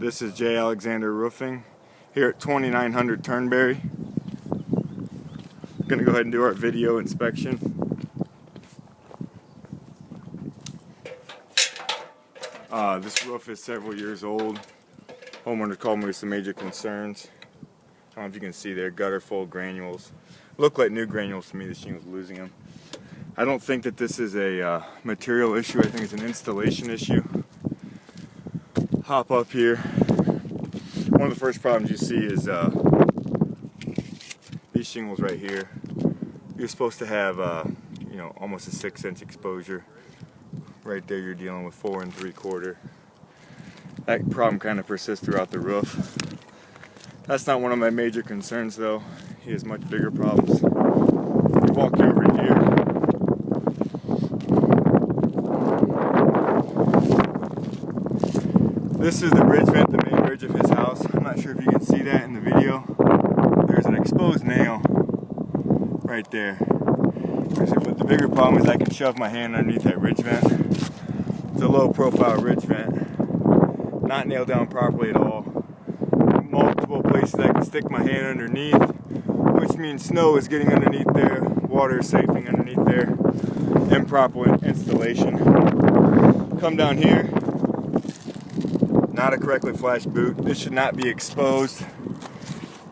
This is J. Alexander Roofing here at 2900 Turnberry. I'm going to go ahead and do our video inspection. This roof is several years old. Homeowner called me with some major concerns. I don't know if you can see there, gutter full of granules. Look like new granules to me, the shingle's losing them. I don't think that this is a material issue, I think it's an installation issue. Hop up here. One of the first problems you see is these shingles right here. You're supposed to have almost a 6-inch exposure. Right there you're dealing with 4 3/4. That problem kind of persists throughout the roof. That's not one of my major concerns though. He has much bigger problems. You walk over here. This is the ridge vent, the main ridge of his house. I'm not sure if you can see that in the video. There's an exposed nail right there. But the bigger problem is I can shove my hand underneath that ridge vent. It's a low profile ridge vent. Not nailed down properly at all. Multiple places I can stick my hand underneath, which means snow is getting underneath there, water is siphoning underneath there. Improper installation. Come down here. Not a correctly flashed boot. This should not be exposed.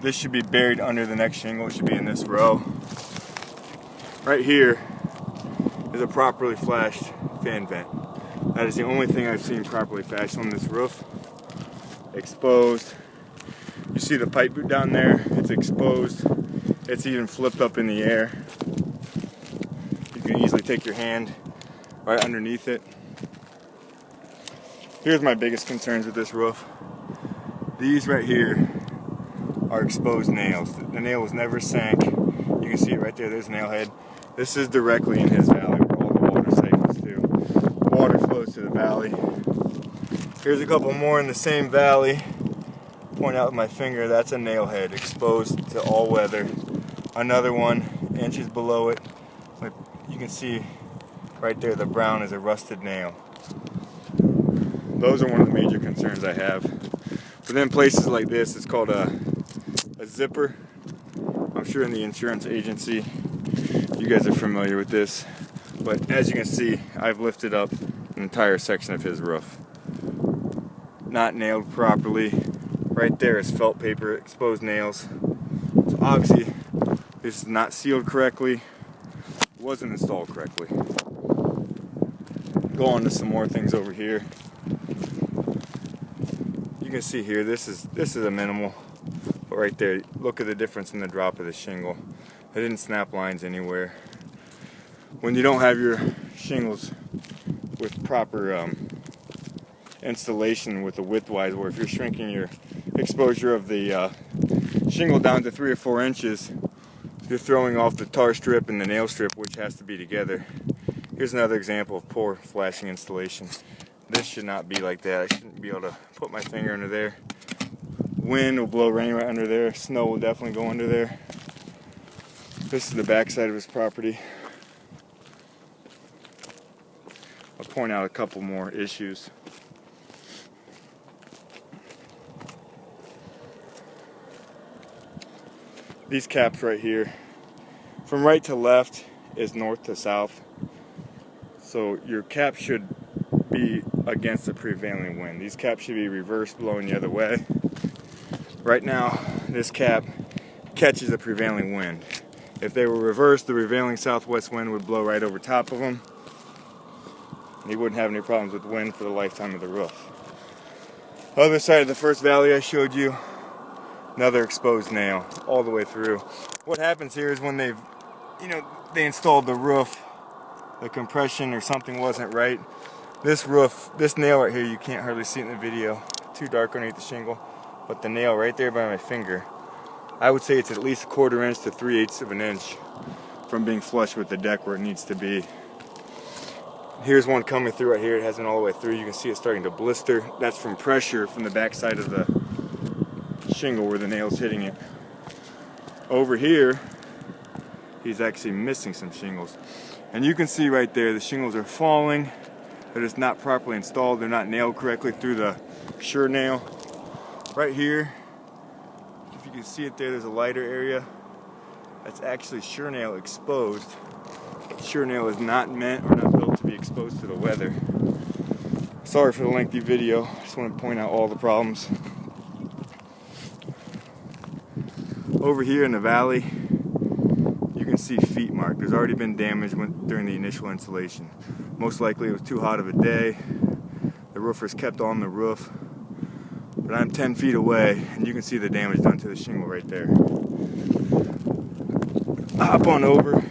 This should be buried under the next shingle. It should be in this row. Right here is a properly flashed fan vent. That is the only thing I've seen properly flashed on this roof. Exposed. You see the pipe boot down there? It's exposed. It's even flipped up in the air. You can easily take your hand right underneath it. Here's my biggest concerns with this roof. These right here are exposed nails. The nail was never sank. You can see it right there. There's a nail head. This is directly in his valley where all the water siphons to. Water flows to the valley. Here's a couple more in the same valley. Point out with my finger, that's a nail head exposed to all weather. Another one inches below it. Like you can see right there, the brown is a rusted nail. Those are one of the major concerns I have. But then places like this, it's called a zipper. I'm sure in the insurance agency, you guys are familiar with this. But as you can see, I've lifted up an entire section of his roof. Not nailed properly. Right there is felt paper, exposed nails. So obviously, this is not sealed correctly. Wasn't installed correctly. Go on to some more things over here. You can see here, this is a minimal, but right there, look at the difference in the drop of the shingle. I didn't snap lines anywhere. When you don't have your shingles with proper installation with the widthwise, where if you're shrinking your exposure of the shingle down to 3 or 4 inches, you're throwing off the tar strip and the nail strip, which has to be together. Here's another example of poor flashing installation. This should not be like that. I shouldn't be able to put my finger under there. Wind will blow rain right under there. Snow will definitely go under there. This is the back side of his property. I'll point out a couple more issues. These caps right here, from right to left is north to south. So your cap should be against the prevailing wind. These caps should be reversed, blowing the other way. Right now, this cap catches the prevailing wind. If they were reversed, the prevailing southwest wind would blow right over top of them. And you wouldn't have any problems with wind for the lifetime of the roof. Other side of the first valley I showed you, another exposed nail all the way through. What happens here is when they installed the roof, the compression or something wasn't right. This nail right here, you can't hardly see it in the video. Too dark underneath the shingle. But the nail right there by my finger, I would say it's at least 1/4 inch to 3/8 of an inch from being flush with the deck where it needs to be. Here's one coming through right here. It hasn't all the way through. You can see it starting to blister. That's from pressure from the back side of the shingle where the nail's hitting it. Over here, he's actually missing some shingles. And you can see right there, the shingles are falling. They're just not properly installed. They're not nailed correctly through the sure nail. Right here, if you can see it there, there's a lighter area. That's actually sure nail exposed. Sure nail is not meant or not built to be exposed to the weather. Sorry for the lengthy video. I just want to point out all the problems. Over here in the valley, you can see feet mark. There's already been damage during the initial installation. Most likely it was too hot of a day. The roofers kept on the roof. But I'm 10 feet away, and you can see the damage done to the shingle right there. Hop on over.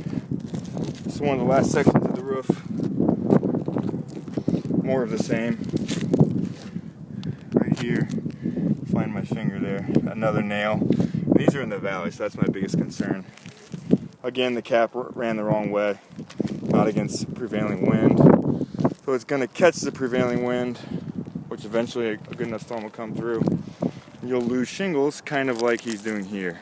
This is one of the last sections of the roof. More of the same. Right here, find my finger there. Another nail. These are in the valley, so that's my biggest concern. Again, the cap ran the wrong way, not against prevailing wind. So it's going to catch the prevailing wind, which eventually a good enough storm will come through. And you'll lose shingles, kind of like he's doing here.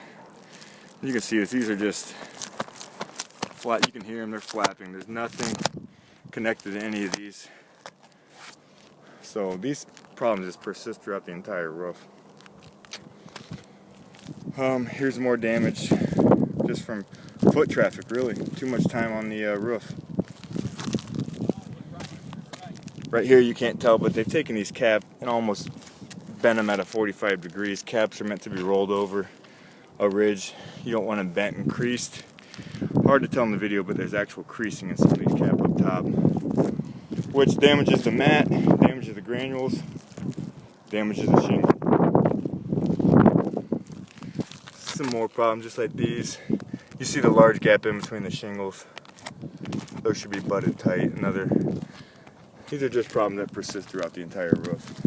You can see this, these are just flat. You can hear them, they're flapping. There's nothing connected to any of these. So these problems just persist throughout the entire roof. Here's more damage just from foot traffic, really. Too much time on the roof. Right here you can't tell, but they've taken these caps and almost bent them at a 45 degrees. Caps are meant to be rolled over a ridge. You don't want them bent and creased. Hard to tell in the video, but there's actual creasing in some of these caps up top, which damages the mat, damages the granules, damages the shingle. Some more problems just like these. You see the large gap in between the shingles. Those should be butted tight. These are just problems that persist throughout the entire roof.